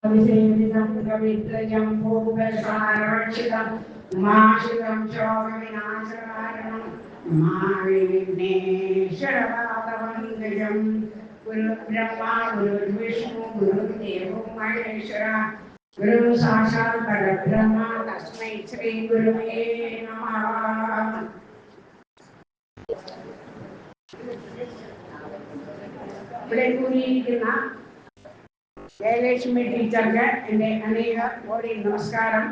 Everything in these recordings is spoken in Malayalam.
विषेदितं कवित्रयं भूतसाराक्षितं उमाशितं शोकविनाशकारणं महाविघ्नेश्वरपादवन्दजं गुरुर्ब्रह्मा गुरुर्विष्णु गुरुर्देवो महेश्वरः गुरु साक्षात् परब्रह्म तस्मै श्री गुरुवे नमः. ഇവിടെ കൂടിയിരിക്കുന്ന ജയലക്ഷ്മി ടീച്ചർക്ക് എൻ്റെ അനേക കോടി നമസ്കാരം.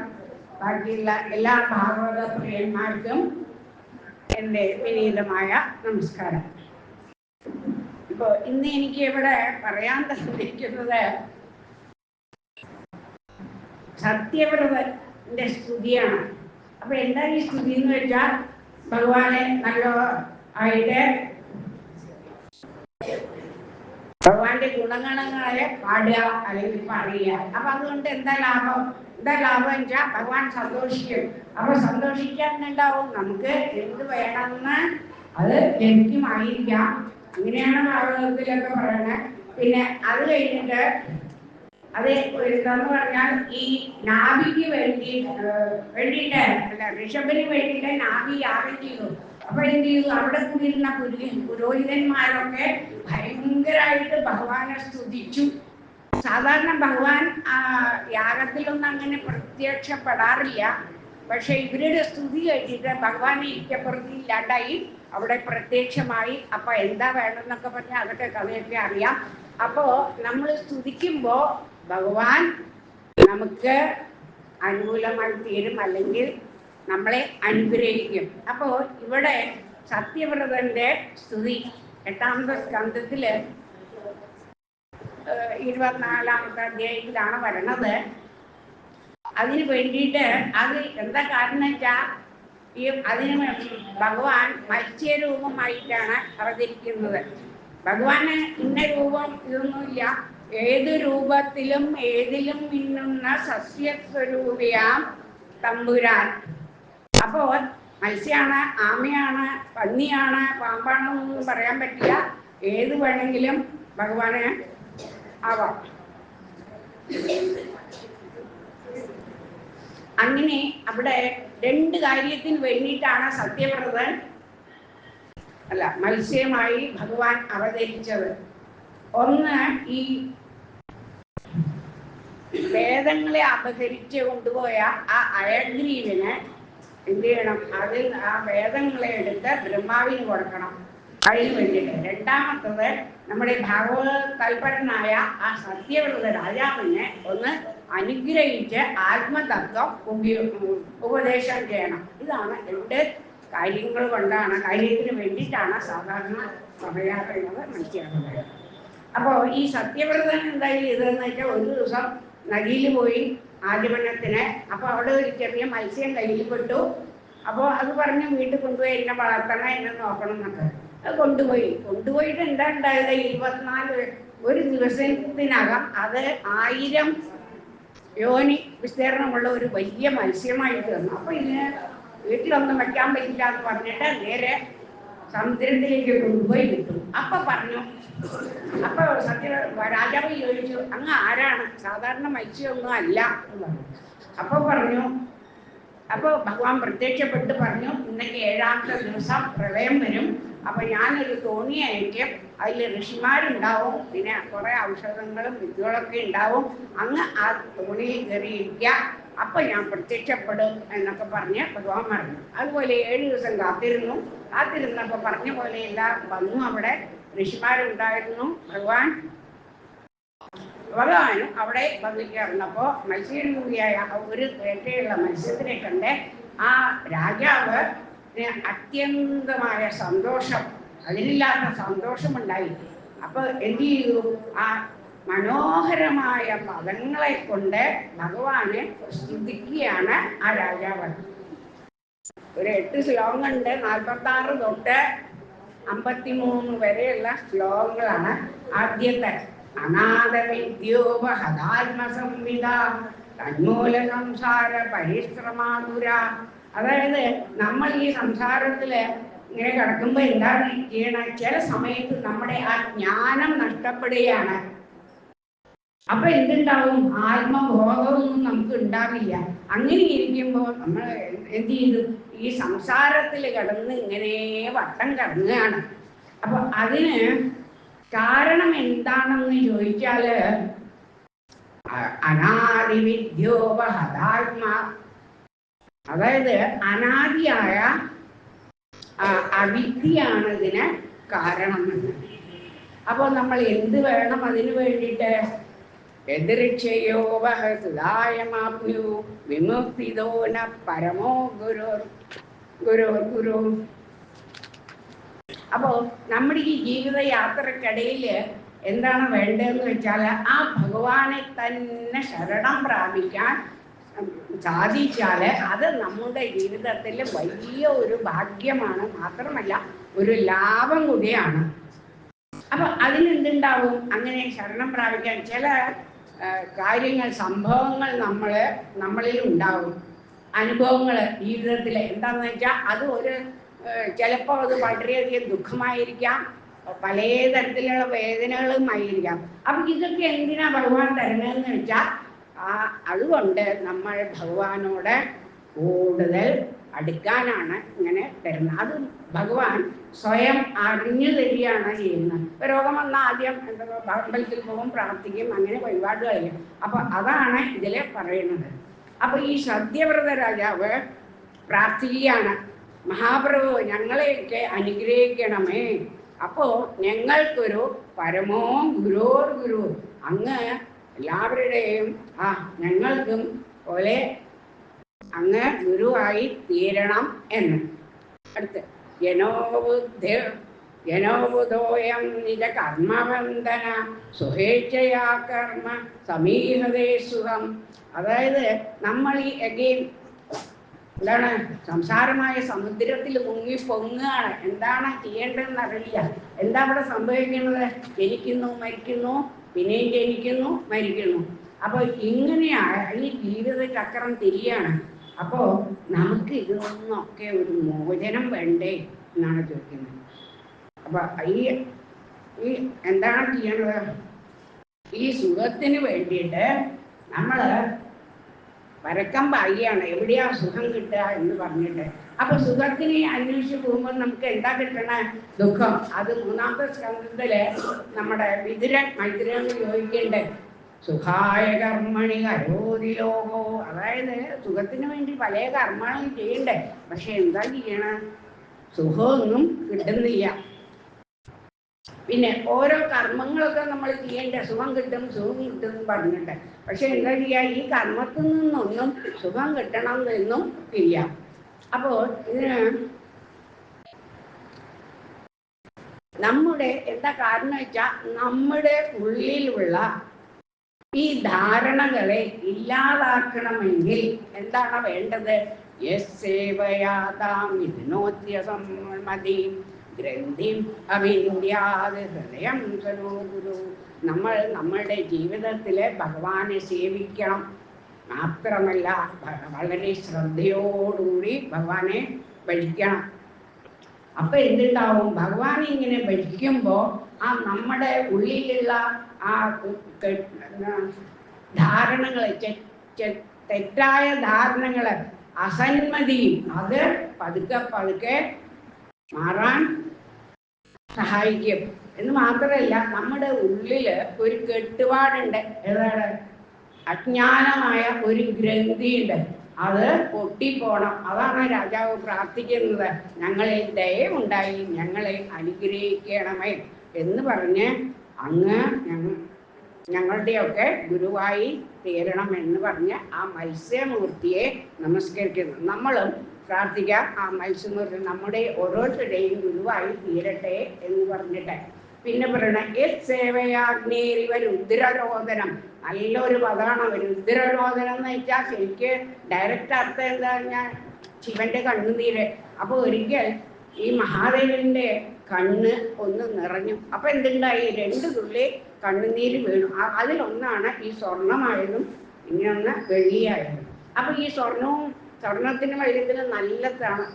ബാക്കിയുള്ള എല്ലാ ഭാഗവത പ്രിയന്മാർക്കും എൻ്റെ വിനീതമായ നമസ്കാരം. ഇപ്പോൾ ഇന്ന് എനിക്ക് ഇവിടെ പറയാൻ തന്നിരിക്കുന്നത് സത്യവ്രതന്റെ സ്തുതിയാണ്. അപ്പൊ എന്താ ഈ സ്തുതി എന്ന് വെച്ചാൽ ഭഗവാനെ നല്ല ആയിട്ട് ഭഗവാന്റെ ഗുണഗണങ്ങളെ പാടുക അല്ലെങ്കിൽ പറയുക. അപ്പൊ അതുകൊണ്ട് എന്താ ലാഭം വെച്ചാൽ ഭഗവാൻ സന്തോഷിക്കും. അപ്പൊ സന്തോഷിക്കാൻ ഉണ്ടാവും. നമുക്ക് എന്ത് വേണമെന്ന് അത് ലഭ്യമായിരിക്കാം. അങ്ങനെയാണ് ഭാഗവതത്തിലൊക്കെ പറയണത്. പിന്നെ അത് കഴിഞ്ഞിട്ട് അത് എന്താന്ന് പറഞ്ഞാൽ ഈ നാഭിക്ക് വേണ്ടിയിട്ട് അല്ല ഋഷഭന് വേണ്ടിയിട്ട് നാഭി യാഗം ചെയ്തു. അപ്പൊ എന്ത് ചെയ്തു? അവിടെ കൂടിയിരുന്ന പുരോഹിതന്മാരൊക്കെ ഭയങ്കരമായിട്ട് ഭഗവാനെ സ്തുതിച്ചു. സാധാരണ ഭഗവാൻ യാഗത്തിലൊന്നും അങ്ങനെ പ്രത്യക്ഷപ്പെടാറില്ല. പക്ഷെ ഇവരുടെ സ്തുതി കഴിഞ്ഞിട്ട് ഭഗവാനെ ഇരിക്കപ്പുറത്ത് ഇല്ലാണ്ടായി അവിടെ പ്രത്യക്ഷമായി. അപ്പൊ എന്താ വേണമെന്നൊക്കെ പറഞ്ഞാൽ അതൊക്കെ കഥയൊക്കെ അറിയാം. അപ്പോ നമ്മൾ സ്തുതിക്കുമ്പോ ഭഗവാൻ നമുക്ക് അനുകൂലമായി തീരും, അല്ലെങ്കിൽ നമ്മളെ അനുഗ്രഹിക്കും. അപ്പോൾ ഇവിടെ സത്യവ്രതന്റെ സ്തുതി 8ാമത്തെ സ്കന്ധത്തില് 24ാമത്തെ അധ്യായത്തിലാണ് വരണത്. അതിന് വേണ്ടിയിട്ട് അത് എന്താ കാരണം വെച്ചാൽ അതിന് ഭഗവാൻ മത്സ്യരൂപമായിട്ടാണ് അവതരിക്കുന്നത്. ഭഗവാന് ഇന്ന രൂപം ഇതൊന്നുമില്ല. ഏത് രൂപത്തിലും ഏതിലും മിന്നുന്ന സസ്യസ്വരൂപിയാം തമ്പുരാൻ. അപ്പോൾ മത്സ്യമാണ്, ആമയാണ്, പന്നിയാണ്, പാമ്പാണെന്നൊന്നും പറയാൻ പറ്റില്ല. ഏത് വേണമെങ്കിലും ഭഗവാന് ആവാം. അങ്ങനെ അവിടെ 2 കാര്യത്തിന് വേണ്ടിയിട്ടാണ് സത്യവ്രതൻ മത്സ്യമായി ഭഗവാൻ അവതരിച്ചത്. ഒന്ന്, ഈ വേദങ്ങളെ അപഹരിച്ച് കൊണ്ടുപോയ ആ അയഗ്രീവന് എന്ത് ചെയ്യണം? അതിൽ ആ വേദങ്ങളെ എടുത്ത് ബ്രഹ്മാവിന് കൊടുക്കണം. അതിന് വേണ്ടിയിട്ട്. 2ാമത്തത്, നമ്മുടെ ഭാഗവത തൽപരനായ ആ സത്യവ്രത രാജാവിനെ ഒന്ന് അനുഗ്രഹിച്ച് ആത്മതത്വം ഉപദേശം ചെയ്യണം. ഇതാണ് 2 കാര്യങ്ങൾ കൊണ്ടാണ്, കാര്യത്തിന് വേണ്ടിയിട്ടാണ് സാധാരണ പറയാറുള്ളത്, മനസ്സിലാക്കുന്നത്. അപ്പോൾ ഈ സത്യവ്രതൻ എന്താ ചെയ്തതെന്ന് വെച്ചാൽ, ഒരു ദിവസം നദിയിൽ പോയി ആചമനത്തിന്. അപ്പോൾ അവിടെ ഒരു ചെറിയ മത്സ്യം കയ്യിൽ പെട്ടു. അപ്പോൾ അത് പറഞ്ഞു വീട്ടിൽ കൊണ്ടുപോയി എന്നെ വളർത്തണം, എന്നെ നോക്കണം എന്നൊക്കെ. അത് കൊണ്ടുപോയിട്ട് എന്താ ഉണ്ടായത്? 24 ഒരു ദിവസത്തിനകം അത് 1000 യോനി വിസ്തീർണമുള്ള ഒരു വലിയ മത്സ്യമായി തീർന്നു. അപ്പോൾ ഇതിന് വീട്ടിലൊന്നും വയ്ക്കാൻ പറ്റില്ല എന്ന് പറഞ്ഞിട്ട് നേരെ സമുദ്രത്തിലേക്ക് കൊണ്ടുപോയി വിട്ടു. അപ്പൊ രാജാവ് ചോദിച്ചു, അങ്ങ് ആരാണ്? സാധാരണ മത്സ്യമൊന്നും അല്ല എന്ന് പറഞ്ഞു. അപ്പോൾ ഭഗവാൻ പ്രത്യക്ഷപ്പെട്ട് പറഞ്ഞു, ഇന്നേക്ക് 7ാമത്തെ ദിവസം പ്രളയം വരും. അപ്പൊ ഞാനൊരു തോണി അയക്കും, അതിൽ ഋഷിമാരുണ്ടാവും, പിന്നെ കുറെ ഔഷധങ്ങളും വിദ്യകളൊക്കെ ഉണ്ടാവും. അങ്ങ് ആ തോണിയിൽ കയറിയിരിക്കുക, അപ്പൊ ഞാൻ പ്രത്യക്ഷപ്പെടും എന്നൊക്കെ പറഞ്ഞ് ഭഗവാൻ പറഞ്ഞു. അതുപോലെ 7 ദിവസം കാത്തിരുന്നപ്പോൾ പറഞ്ഞ പോലെ എല്ലാം വന്നു. അവിടെ ഋഷിമാരുണ്ടായിരുന്നു. ഭഗവാനും അവിടെ വന്നിരിക്കുന്നപ്പോൾ മത്സ്യരൂപിയായ ഒരു വേട്ടയുള്ള മത്സ്യത്തിനെ കണ്ട് ആ രാജാവ് അത്യന്തമായ സന്തോഷം, അതിനില്ലാത്ത സന്തോഷമുണ്ടായി. അപ്പൊ എന്ത് ചെയ്തു? ആ മനോഹരമായ പദങ്ങളെ കൊണ്ട് ഭഗവാനെ സ്തുതിക്കുകയാണ് ആ രാജാവ്. ഒരു 8 ശ്ലോകങ്ങളുണ്ട്. 46 തൊട്ട് 53 വരെയുള്ള ശ്ലോകങ്ങളാണ്. ആദ്യത്തെ അനാഥവിദ്യോപഹതാത്മസംവിധ തന്മൂല സംസാര പരിശ്രമാതുര. അതായത് നമ്മൾ ഈ സംസാരത്തില് ഇങ്ങനെ കിടക്കുമ്പോൾ എന്താണ് ചെയ്യണം? ചില സമയത്ത് നമ്മുടെ ആ ജ്ഞാനം നഷ്ടപ്പെടുകയാണ്. അപ്പൊ എന്തുണ്ടാവും? ആത്മബോധമൊന്നും നമുക്ക് ഉണ്ടാവില്ല. അങ്ങനെ ഇരിക്കുമ്പോൾ നമ്മൾ എന്ത് ചെയ്തു? ഈ സംസാരത്തിൽ കിടന്ന് ഇങ്ങനെ വട്ടം കറങ്ങുകയാണ്. അപ്പൊ അതിന് കാരണം എന്താണെന്ന് ചോദിച്ചാല് അനാദിവിദ്യോപഹതാത്മ, അതായത് അനാദിയായ അവിദ്യയാണ് ഇതിന് കാരണം. അപ്പോൾ നമ്മൾ എന്ത് വേണം അതിന് വേണ്ടിയിട്ട്? എതിർക്ഷയോപഹൃതായമാപ്നു വിമുക്തിദോ ന പരമോ ഗുരു ഗുരു ഗുരു. അപ്പോൾ നമ്മുടെ ഈ ജീവിതയാത്രക്കിടയിൽ എന്താണ് വേണ്ടതെന്ന് വെച്ചാൽ ആ ഭഗവാനെ തന്നെ ശരണം പ്രാപിക്കാൻ സാധിച്ചാൽ അത് നമ്മുടെ ജീവിതത്തിൽ വലിയ ഒരു ഭാഗ്യമാണ്, മാത്രമല്ല ഒരു ലാഭം കൂടിയാണ്. അപ്പൊ അതിനെന്തുണ്ടാവും? അങ്ങനെ ശരണം പ്രാപിക്കാൻ ചില കാര്യങ്ങൾ, സംഭവങ്ങൾ നമ്മളിൽ ഉണ്ടാവും, അനുഭവങ്ങൾ ജീവിതത്തിൽ. എന്താണെന്ന് വെച്ചാൽ അത് ചിലപ്പോൾ അത് വളരെയധികം ദുഃഖമായിരിക്കാം, പല തരത്തിലുള്ള വേദനകളുമായിരിക്കാം. അപ്പൊ ഇതൊക്കെ എന്തിനാ ഭഗവാൻ തരുന്നതെന്ന് വെച്ചാൽ അതുകൊണ്ട് നമ്മൾ ഭഗവാനോട് കൂടുതൽ അടുക്കാനാണ് ഇങ്ങനെ തരുന്നത്. അത് ഭഗവാൻ സ്വയം അറിഞ്ഞു തരികയാണ് ചെയ്യുന്നത്. ഇപ്പൊ രോഗം വന്നാൽ ആദ്യം അമ്പലത്തിൽ പോകും, പ്രാർത്ഥിക്കും, അങ്ങനെ വഴിപാട് കഴിയും. അപ്പൊ അതാണ് ഇതിലെ പറയുന്നത്. അപ്പൊ ഈ സത്യവ്രത രാജാവ് പ്രാർത്ഥിക്കുകയാണ്, മഹാപ്രഭു ഞങ്ങളെയൊക്കെ അനുഗ്രഹിക്കണമേ. അപ്പോ ഞങ്ങൾക്കൊരു പരമോ ഗുരോർ ഗുരു, അങ്ങ് എല്ലാവരുടെയും ഞങ്ങൾക്കും പോലെ അങ്ങ് ഗുരുവായി തീരണം എന്ന്. അടുത്ത് ജനോബുധോയം നിജ കർമ്മബന്ധന സുഹേച്ഛയാ കർമ്മ സമീഹതേ സുഖം. അതായത് നമ്മൾ ഈ എന്താണ് സംസാരമായ സമുദ്രത്തിൽ മുങ്ങി പൊങ്ങുകയാണ്. എന്താണ് ചെയ്യേണ്ടതെന്ന് അറിയില്ല. എന്താ ഇവിടെ സംഭവിക്കുന്നത്? ജനിക്കുന്നു, മരിക്കുന്നു, പിന്നെയും ജനിക്കുന്നു, മരിക്കുന്നു. അപ്പോൾ ഇങ്ങനെയാണ് ഈ ജീവിത ചക്രം തിരിയാണ്. അപ്പോൾ നമുക്ക് ഇതിനൊന്നൊക്കെ ഒരു മോചനം വേണ്ടേ എന്നാണ് ചോദിക്കുന്നത്. അപ്പൊ ഈ എന്താണ് ചെയ്യേണ്ടത്? ഈ സുഖത്തിന് വേണ്ടിയിട്ട് നമ്മൾ പരക്കം പായുകയാണ്, എവിടെയാ സുഖം കിട്ടുക എന്ന് പറഞ്ഞിട്ട്. അപ്പൊ സുഖത്തിനെ അന്വേഷിച്ച് പോകുമ്പോൾ നമുക്ക് എന്താ കിട്ടണ? ദുഃഖം. അത് 3-ാമത്തെ സ്കന്ധത്തില് നമ്മുടെ മൈത്രൻ ചോദിക്കണ്ടേ, സുഖായ കർമ്മണി കരോതി ലോകോ. അതായത് സുഖത്തിന് വേണ്ടി പല കർമ്മങ്ങളും ചെയ്യണ്ടേ, പക്ഷെ എന്താ ചെയ്യണ? സുഖമൊന്നും കിട്ടുന്നില്ല. പിന്നെ ഓരോ കർമ്മങ്ങളൊക്കെ നമ്മൾ ചെയ്യേണ്ട, സുഖം കിട്ടും എന്ന് പറഞ്ഞിട്ട്. പക്ഷെ എന്താ ചെയ്യുക? ഈ കർമ്മത്തിൽ നിന്നൊന്നും സുഖം കിട്ടണം എന്നും ഇല്ല. അപ്പോൾ ഇതിന് നമ്മുടെ എന്താ കാരണം വെച്ചാൽ നമ്മുടെ ഉള്ളിലുള്ള ഈ ധാരണകളെ ഇല്ലാതാക്കണമെങ്കിൽ എന്താണ് വേണ്ടത്? യസ്സേവയാതാം വിഘ്നോദ്യസമ്മതി ഗ്രന്ഥിം അവിന്ദ്യാത് ഹൃദയം സരോ ഗുരു. നമ്മളുടെ ജീവിതത്തിൽ ഭഗവാനെ സേവിക്കണം. മാത്രമല്ല വളരെ ശ്രദ്ധയോടുകൂടി ഭഗവാനെ ഭജിക്കണം. അപ്പൊ എന്തുണ്ടാവും? ഭഗവാനെ ഇങ്ങനെ ഭജിക്കുമ്പോൾ നമ്മുടെ ഉള്ളിലുള്ള ധാരണങ്ങളെ, തെറ്റായ ധാരണങ്ങള്, അസന്മതിയും അത് പതുക്കെ മാറാൻ സഹായിക്കും. എന്ന് മാത്രമല്ല നമ്മുടെ ഉള്ളില് ഒരു കെട്ടുപാടുണ്ട്. ഏതാണ്? അജ്ഞാനമായ ഒരു ഗ്രന്ഥിയുണ്ട്, അത് പൊട്ടിപ്പോണം. അതാണ് രാജാവ് പ്രാർത്ഥിക്കുന്നത്, ഞങ്ങളിൽ ദയവുണ്ടായി ഞങ്ങളെ അനുഗ്രഹിക്കണമേ എന്ന് പറഞ്ഞ് അങ്ങ് ഞങ്ങളുടെയൊക്കെ ഗുരുവായി തീരണം എന്ന് പറഞ്ഞ് ആ മത്സ്യമൂർത്തിയെ നമസ്കരിക്കുന്നു. നമ്മളും പ്രാർത്ഥിക്കുക, ആ മത്സ്യമൂർത്തി നമ്മുടെ ഓരോരുത്തരുടെയും ഗുരുവായി തീരട്ടെ എന്ന് പറഞ്ഞിട്ട്. പിന്നെ പറയണം സേവയാഗ്നേരിവ രുദ്രരോദനം. നല്ലൊരു പദമാണ് രുദ്രരോദനം എന്ന് വെച്ചാൽ. ശരിക്ക് ഡയറക്റ്റ് അർത്ഥം എന്താ പറഞ്ഞാൽ ശിവന്റെ കണ്ണുനീര്. അപ്പോൾ ഒരിക്കൽ ഈ മഹാദേവന്റെ കണ്ണ് ഒന്ന് നിറഞ്ഞു. അപ്പൊ എന്തുണ്ടായി? 2 തുള്ളി കണ്ണുനീര് വീണു. അതിലൊന്നാണ് ഈ സ്വർണമായതും ഇനിയൊന്ന് വെള്ളിയായതും. അപ്പൊ ഈ സ്വർണത്തിന് വൈദ്യത്തിന് നല്ലതാണ്.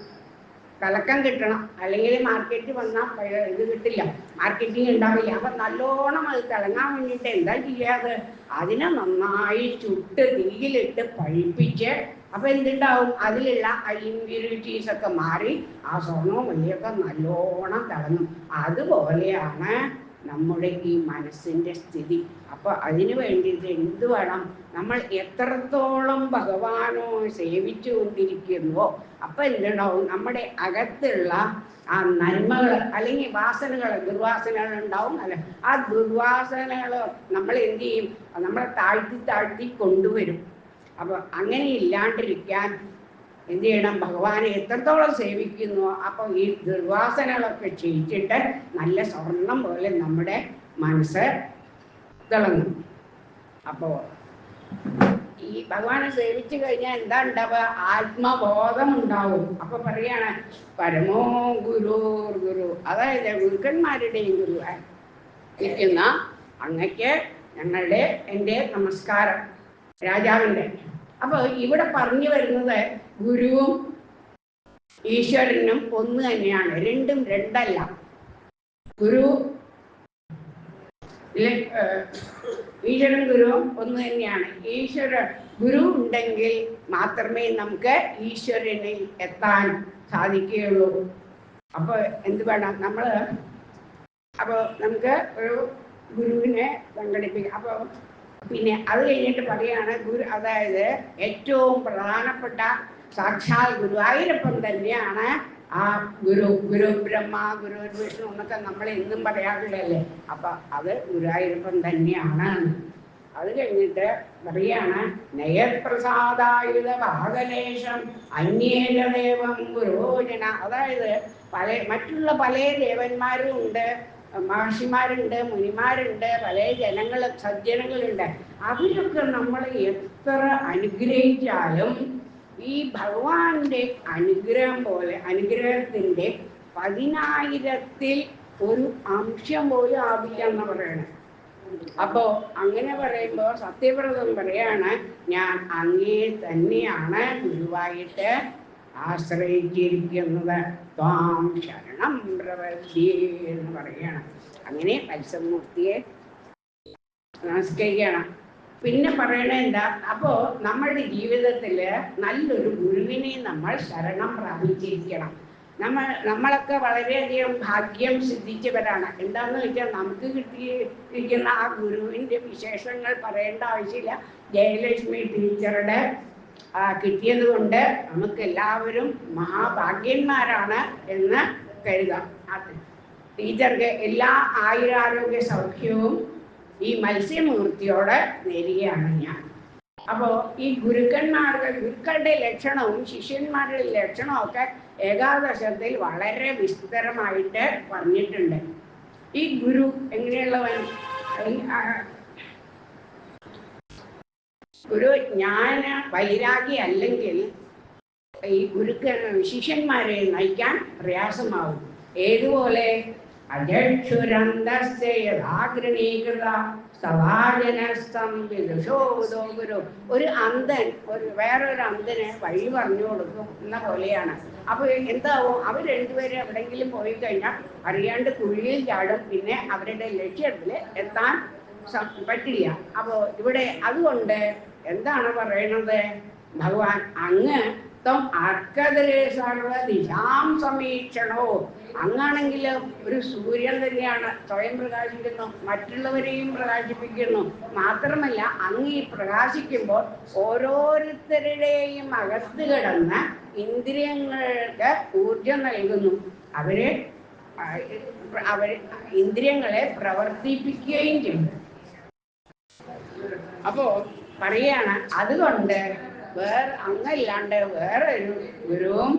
തിളക്കം കിട്ടണം, അല്ലെങ്കിൽ മാർക്കറ്റ് വന്നാൽ ഇത് കിട്ടില്ല, മാർക്കറ്റിംഗ് ഉണ്ടാവില്ല. അപ്പം നല്ലോണം അത് തിളങ്ങാൻ വേണ്ടിയിട്ട് എന്താ ചെയ്യാതെ അതിനെ നന്നായി ചുട്ട് തീയിലിട്ട് പഴിപ്പിച്ച് അപ്പം എന്തുണ്ടാവും, അതിലുള്ള ഇമ്പ്യൂരിറ്റീസൊക്കെ മാറി ആ സ്വർണവും വെള്ളിയൊക്കെ നല്ലോണം തിളങ്ങും. അതുപോലെയാണ് നമ്മുടെ ഈ മനസ്സിൻ്റെ സ്ഥിതി. അപ്പോൾ അതിന് വേണ്ടിയിട്ട് എന്ത് വേണം, നമ്മൾ എത്രത്തോളം ഭഗവാനോ സേവിച്ചു കൊണ്ടിരിക്കുന്നുവോ അപ്പം എന്തുണ്ടാവും, നമ്മുടെ അകത്തുള്ള ആ നന്മകൾ അല്ലെങ്കിൽ വാസനകൾ, ദുർവാസനകൾ ഉണ്ടാവും. അല്ല, ആ ദുർവാസനകൾ നമ്മൾ എന്ത് ചെയ്യും, നമ്മളെ താഴ്ത്തി താഴ്ത്തി കൊണ്ടുവരും. അപ്പോൾ അങ്ങനെ ഇല്ലാണ്ടിരിക്കാൻ എന്ത് ചെയ്യണം, ഭഗവാനെ എത്രത്തോളം സേവിക്കുന്നു അപ്പോൾ ഈ ദുർവാസനകളൊക്കെ ചെയ്യിച്ചിട്ട് നല്ല സ്വർണം പോലെ നമ്മുടെ മനസ്സ് തിളങ്ങും. അപ്പോൾ ഈ ഭഗവാനെ സേവിച്ചു കഴിഞ്ഞാൽ എന്താ ഉണ്ടാവുക, ആത്മബോധം ഉണ്ടാവും. അപ്പൊ പറയാണ് പരമോ ഗുരു ഗുരു, അതായത് ഗുരുക്കന്മാരുടെയും ഗുരു ഇരിക്കുന്ന അങ്ങക്ക് ഞങ്ങളുടെ എൻ്റെ നമസ്കാരം രാജാവിൻ്റെ. അപ്പൊ ഇവിടെ പറഞ്ഞു വരുന്നത് ഗുരുവും ഈശ്വരനും ഒന്ന് തന്നെയാണ്, രണ്ടും രണ്ടല്ല. ഗുരു ഈശ്വരൻ ഗുരുവും ഒന്ന് തന്നെയാണ്. ഗുരു ഉണ്ടെങ്കിൽ മാത്രമേ നമുക്ക് ഈശ്വരനിൽ എത്താൻ സാധിക്കുകയുള്ളൂ. അപ്പോൾ എന്ത് വേണം, അപ്പോൾ നമുക്ക് ഒരു ഗുരുവിനെ സംഘടിപ്പിക്കാം. അപ്പോൾ പിന്നെ അത് കഴിഞ്ഞിട്ട് പറയുകയാണ് ഗുരു, അതായത് ഏറ്റവും പ്രധാനപ്പെട്ട സാക്ഷാൽ ഗുരുവായൂരപ്പൻ തന്നെയാണ് ആ ഗുരു. ഗുരു ബ്രഹ്മ, ഗുരു വിഷ്ണു എന്നൊക്കെ നമ്മൾ എന്നും പറയാറില്ലല്ലേ. അപ്പം അത് ഗുരുവായൂരപ്പൻ തന്നെയാണ്. അത് കഴിഞ്ഞിട്ട് പറയാണ് നയപ്രസാദായുധ ഭാഗലേശം അന്യേകദേവം ഗുരുജന, അതായത് മറ്റുള്ള പല ദേവന്മാരും ഉണ്ട്, മഹർഷിമാരുണ്ട്, മുനിമാരുണ്ട്, പല ജനങ്ങളും സജ്ജനങ്ങളുണ്ട്. അവരൊക്കെ നമ്മൾ എത്ര അനുഗ്രഹിച്ചാലും ഈ ഭഗവാന്റെ അനുഗ്രഹം പോലെ അനുഗ്രഹത്തിൻ്റെ 10,000-ൽ ഒരു അംശം പോലും ആവില്ല എന്ന് പറയണം. അപ്പോൾ അങ്ങനെ പറയുമ്പോൾ സത്യവ്രതം പറയാണ്, ഞാൻ അങ്ങേ തന്നെയാണ് ഗുരുവായിട്ട് ആശ്രയിച്ചിരിക്കുന്നത്, ത്വാം ശരണം പ്രപദ്യേ എന്ന് പറയുകയാണ്. അങ്ങനെ മത്സ്യമൂർത്തിയെ നമസ്കരിക്കണം. പിന്നെ പറയണ എന്താ, അപ്പോൾ നമ്മളുടെ ജീവിതത്തിൽ നല്ലൊരു ഗുരുവിനെ നമ്മൾ ശരണം പ്രാപിച്ചിരിക്കണം. നമ്മളൊക്കെ വളരെയധികം ഭാഗ്യം സിദ്ധിച്ചവരാണ്. എന്താണെന്ന് വെച്ചാൽ നമുക്ക് കിട്ടിയിരിക്കുന്ന ആ ഗുരുവിൻ്റെ വിശേഷങ്ങൾ പറയേണ്ട ആവശ്യമില്ല. ജയലക്ഷ്മി ടീച്ചറുടെ കിട്ടിയത് കൊണ്ട് നമുക്കെല്ലാവരും മഹാഭാഗ്യന്മാരാണ് എന്ന് കരുതാം. ടീച്ചർക്ക് എല്ലാ ആയുരാരോഗ്യ സൗഖ്യവും ഈ മത്സ്യമൂർത്തിയോട് നേരുകയാണ് ഞാൻ. അപ്പോൾ ഈ ഗുരുക്കളുടെ ലക്ഷണവും ശിഷ്യന്മാരുടെ ലക്ഷണവും ഒക്കെ ഏകാദശത്തിൽ വളരെ വിസ്തരമായിട്ട് പറഞ്ഞിട്ടുണ്ട്. ഈ ഗുരു എങ്ങനെയുള്ളവൻ, ഗുരു ജ്ഞാന വൈരാഗി അല്ലെങ്കിൽ ഈ ശിഷ്യന്മാരെ നയിക്കാൻ പ്രയാസമാവും. ഏതുപോലെ അജക്ഷുരന്തസ്യഥാഗ്രണീകൃത സവാജനസ്തം വിദുഷോദോ ഗുരു, ഒരു അന്ധൻ വേറൊരു അന്ധന് വഴി പറഞ്ഞു കൊടുക്കുന്ന പോലെയാണ്. അപ്പോൾ എന്താവും, അവർ രണ്ടുപേരും എവിടെയെങ്കിലും പോയി കഴിഞ്ഞാൽ അറിയാണ്ട് കുഴിയിൽ ചാടും, പിന്നെ അവരുടെ ലക്ഷ്യത്തിൽ എത്താൻ പറ്റില്ല. അപ്പോൾ ഇവിടെ അതുകൊണ്ട് എന്താണ് പറയണത്, ഭഗവാൻ അങ്ങ് ത്വം അർക്കതരേ സർവദിശാം സമീക്ഷണോ, അങ്ങാണെങ്കിൽ ഒരു സൂര്യൻ തന്നെയാണ്, സ്വയം പ്രകാശിക്കുന്നു, മറ്റുള്ളവരെയും പ്രകാശിപ്പിക്കുന്നു. മാത്രമല്ല അങ്ങ് ഈ പ്രകാശിക്കുമ്പോൾ ഓരോരുത്തരുടെയും അകത്ത് കിടന്ന ഇന്ദ്രിയങ്ങൾക്ക് ഊർജം നൽകുന്നു. അവർ ഇന്ദ്രിയങ്ങളെ പ്രവർത്തിപ്പിക്കുകയും ചെയ്യും. അപ്പോൾ പറയാണ്, അതുകൊണ്ട് അങ്ങല്ലാണ്ട് വേറൊരു ഗുരുവും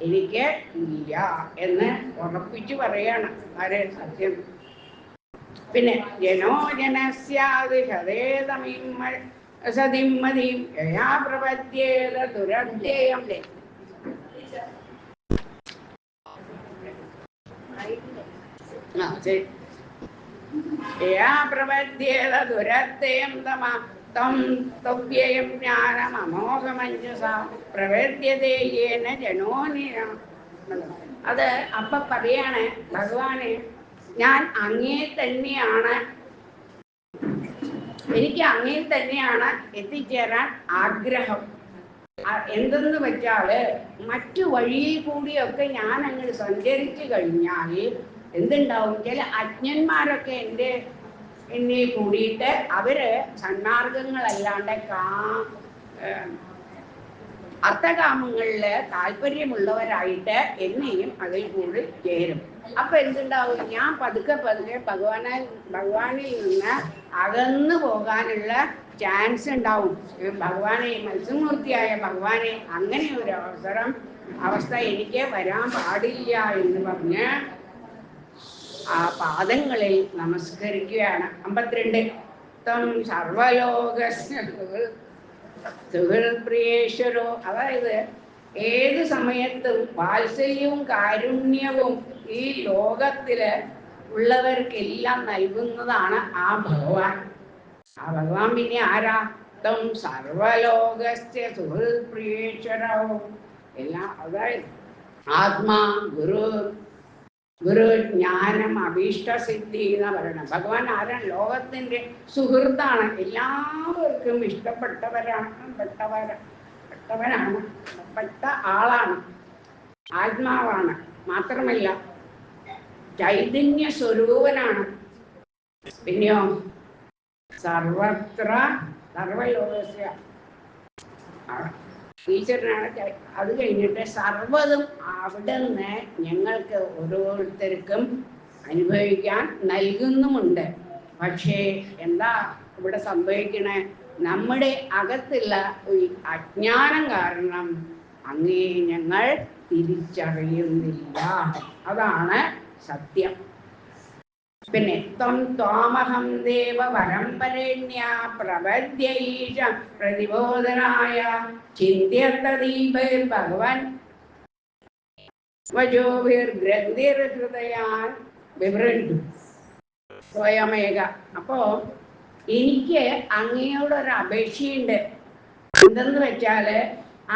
എനിക്ക് ഇല്ല എന്ന് ഉറപ്പിച്ചു പറയാണ്. ആരെ? സത്യം. പിന്നെ ജനോജനസ്യാത് സതിമതിം യയാ പ്രപദ്യേത ദുരധ്യേയം. യയാ പ്രപദ്യേത ദുരധ്യേയം തമാ തം തവ്യയം ജ്ഞാനമോഘമഞ്ജസ പ്രപദ്യതേ യേന ജനോനിന അത് അപ്പൊ പറയാണ് ഭഗവാനെ, ഞാൻ അങ്ങേ തന്നെയാണ്, എനിക്ക് അങ്ങേ തന്നെയാണ് എത്തിച്ചേരാൻ ആഗ്രഹം. എന്തെന്ന് വെച്ചാല് മറ്റു വഴിയിൽ കൂടിയൊക്കെ ഞാൻ അങ്ങ് സഞ്ചരിച്ചു കഴിഞ്ഞാൽ എന്തുണ്ടാവും? ചില അജ്ഞന്മാരൊക്കെ എന്നെ കൂടിയിട്ട് അവര് സന്മാർഗങ്ങളല്ലാണ്ട് അർത്ഥകാമങ്ങളില് താല്പര്യമുള്ളവരായിട്ട് എന്നെയും അതിൽ കൂടി ചേരും. അപ്പൊ എന്തുണ്ടാവും? ഞാൻ പതുക്കെ പതുക്കെ ഭഗവാനിൽ നിന്ന് അകന്നു പോകാനുള്ള ചാൻസ് ഉണ്ടാവും. ഭഗവാനെ, മത്സ്യമൂർത്തിയായ ഭഗവാനെ, അങ്ങനെ ഒരു അവസ്ഥ എനിക്ക് വരാൻ പാടില്ല എന്ന് പറഞ്ഞ് ആ പാദങ്ങളിൽ നമസ്കരിക്കുകയാണ്. 52 തം സർവലോകസ്യ സുഹൃത്പ്രിയേശ്വരോ, അതായത് ഏത് സമയത്തും വാത്സല്യവും കാരുണ്യവും ഈ ലോകത്തില് ഉള്ളവർക്കെല്ലാം നൽകുന്നതാണ് ആ ഭഗവാൻ. ആ ഭഗവാൻ പിന്നെ ആരാ? തം സർവലോകസ്യ സുഹൃത്പ്രിയേശ്വരോ, എല്ലാം. അതായത് ആത്മാ ഗുരു ജ്ഞാനം അഭീഷ്ടസിദ്ധി എന്ന് പറയണം. ഭഗവാൻ ആരാണ്? ലോകത്തിന്റെ സുഹൃത്താണ്, എല്ലാവർക്കും പെട്ട ആളാണ്, ആത്മാവാണ്. മാത്രമല്ല ചൈതന്യ സ്വരൂപനാണ്. പിന്നെയോ സർവലോകസ്യ ഈശ്വരനാണ്. അത് കഴിഞ്ഞിട്ട് സർവ്വതും അവിടുന്ന് ഞങ്ങൾക്ക് ഓരോരുത്തർക്കും അനുഭവിക്കാൻ നൽകുന്നുമുണ്ട്. പക്ഷേ എന്താ ഇവിടെ സംഭവിക്കണേ? നമ്മുടെ അകത്തുള്ള ഈ അജ്ഞാനം കാരണം അങ്ങേ ഞങ്ങൾ തിരിച്ചറിയുന്നില്ല. അതാണ് സത്യം. പിന്നെ ത്വം ത്വാമഹം ദേവ പരമ്പരേണ്യ പ്രപദ്യൈഷ പ്രതിബോധനായ ചിന്ത്യതദീപൈർ ഭഗവൻ വജോഭിർഗ്രന്ഥിർഹൃദയാൻ വിവൃണ്ടു സ്വയമേക. അപ്പോ എനിക്ക് അങ്ങയോടൊരു അപേക്ഷയുണ്ട്. എന്തെന്ന് വെച്ചാല്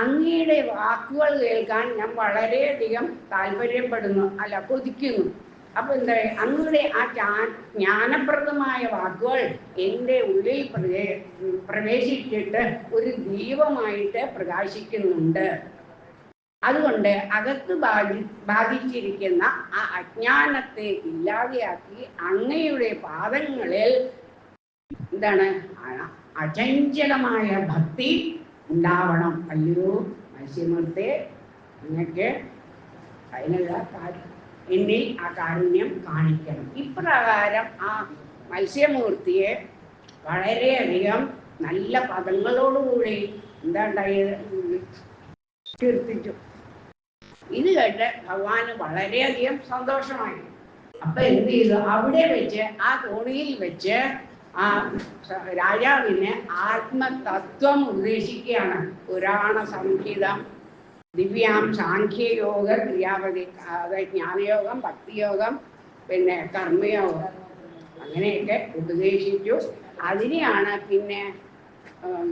അങ്ങയുടെ വാക്കുകൾ കേൾക്കാൻ ഞാൻ വളരെയധികം താല്പര്യപ്പെടുന്നു, കൊതിക്കുന്നു. അപ്പൊ എന്താ, അങ്ങയുടെ ആ ജ്ഞാനപ്രദമായ വാക്കുകൾ എൻ്റെ ഉള്ളിൽ പ്രവേശിച്ചിട്ട് ഒരു ദീപമായിട്ട് പ്രകാശിക്കുന്നുണ്ട്. അതുകൊണ്ട് അകത്ത് ബാധിച്ചിരിക്കുന്ന ആ അജ്ഞാനത്തെ ഇല്ലാതെയാക്കി അങ്ങയുടെ പാദങ്ങളിൽ എന്താണ് അചഞ്ചലമായ ഭക്തി ഉണ്ടാവണം. അയ്യോ മത്സ്യമൂർത്തി, നിങ്ങൾക്ക് അതിനുള്ള എന്നിൽ ആ കാരുണ്യം കാണിക്കണം. ഇപ്രകാരം ആ മത്സ്യമൂർത്തിയെ വളരെയധികം നല്ല പദങ്ങളോടുകൂടി കീർത്തിച്ചു. ഇത് കേട്ട് ഭഗവാന് വളരെയധികം സന്തോഷമായി. അപ്പൊ എന്ത് ചെയ്തു? അവിടെ വെച്ച് ആ തോണിയിൽ വെച്ച് ആ രാജാവിന് ആത്മതത്വം ഉപദേശിക്കുകയാണ്. പുരാണ സംഹിതം, ദിവ്യാം സാഖ്യയോഗ ക്രിയാപതി, അതായത് ജ്ഞാനയോഗം, ഭക്തിയോഗം, പിന്നെ കർമ്മയോഗം, അങ്ങനെയൊക്കെ ഉപദേശിച്ചു. അതിനെയാണ് പിന്നെ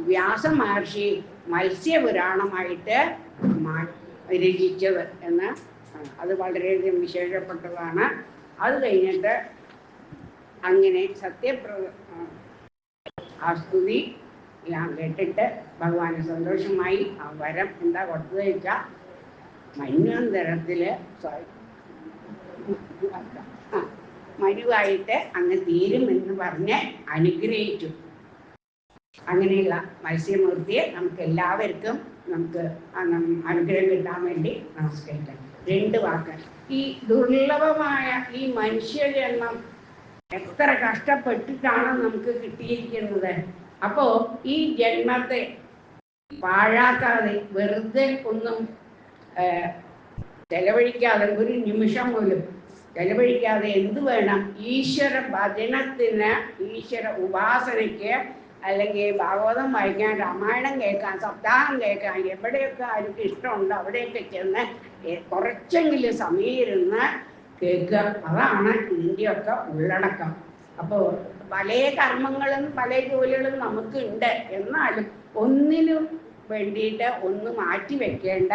വ്യാസമഹർഷി മത്സ്യപുരാണമായിട്ട് രചിച്ചത് എന്ന്. അത് വളരെയധികം വിശേഷപ്പെട്ടതാണ്. അത് കഴിഞ്ഞിട്ട് അങ്ങനെ ആ സ്തുതി ഞാൻ കേട്ടിട്ട് ഭഗവാന് സന്തോഷമായി. ആ വരം എന്താ കൊടുത്തത് വെച്ചാൽ മന്വന്തരത്തില് മരുവായിട്ട് അങ്ങ് തീരുമെന്ന് പറഞ്ഞ് അനുഗ്രഹിച്ചു. അങ്ങനെയുള്ള മത്സ്യമൂർത്തിയെ നമുക്ക് എല്ലാവർക്കും അനുഗ്രഹം കിട്ടാൻ വേണ്ടി നമസ്കരിക്കാം. 2 വാക്ക്. ഈ ദുർലഭമായ ഈ മനുഷ്യജന്മം എത്ര കഷ്ടപ്പെട്ടിട്ടാണ് നമുക്ക് കിട്ടിയിരിക്കുന്നത്. അപ്പോ ഈ ജന്മത്തെ പാഴാക്കാതെ, വെറുതെ ഒന്നും ചെലവഴിക്കാതെ, ഒരു നിമിഷം പോലും ചെലവഴിക്കാതെ എന്ത് വേണം? ഈശ്വര ഭജനത്തിന്, ഈശ്വര ഉപാസനയ്ക്ക്, അല്ലെങ്കിൽ ഭാഗവതം വായിക്കാൻ, രാമായണം കേൾക്കാൻ, സപ്താഹം കേൾക്കാൻ, എവിടെയൊക്കെ ആർക്ക് ഇഷ്ടമുണ്ടോ അവിടെയൊക്കെ ചെന്ന് കുറച്ചെങ്കിലും സമയം ഇരുന്ന് കേൾക്കുക. അതാണ് ഇതിൻ്റെയൊക്കെ ഉള്ളടക്കം. അപ്പോൾ പല കർമ്മങ്ങളും പല ജോലികളും നമുക്കുണ്ട്. എന്നാലും ഒന്നിനും വേണ്ടിയിട്ട് ഒന്ന് മാറ്റി വെക്കേണ്ട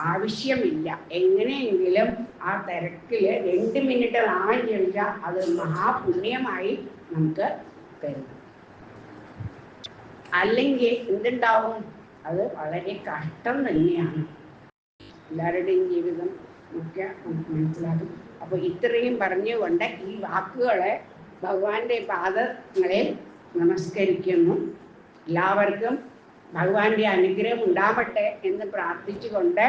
ആവശ്യമില്ല. എങ്ങനെയെങ്കിലും ആ തിരക്കിൽ 2 മിനിറ്റ് നാമം ജപിച്ചാൽ അത് മഹാപുണ്യമായി നമുക്ക് തരും. അല്ലെങ്കിൽ എന്തുണ്ടാവും? അത് വളരെ കഷ്ടം തന്നെയാണ്. എല്ലാവരുടെയും ജീവിതം ഒക്കെ നമുക്ക് മനസ്സിലാകും. അപ്പോൾ ഇത്രയും പറഞ്ഞുകൊണ്ട് ഈ വാക്കുകളെ ഭഗവാന്റെ പാദങ്ങളിൽ നമസ്കരിക്കുന്നു. എല്ലാവർക്കും ഭഗവാന്റെ അനുഗ്രഹം ഉണ്ടാവട്ടെ എന്ന് പ്രാർത്ഥിച്ചുകൊണ്ട്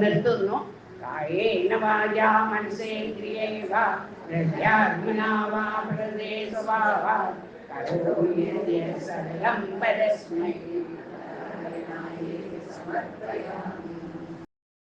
നിർത്തുന്നു. കായേന വാചാ മനസേന്ദ്രിയൈവ പ്രത്യാത്മനാ വാ പ്രകൃതേ സ്വഭാവാത് കരോമി യദ്യത് സകലം പരസ്മൈ സമർപ്പയാമി.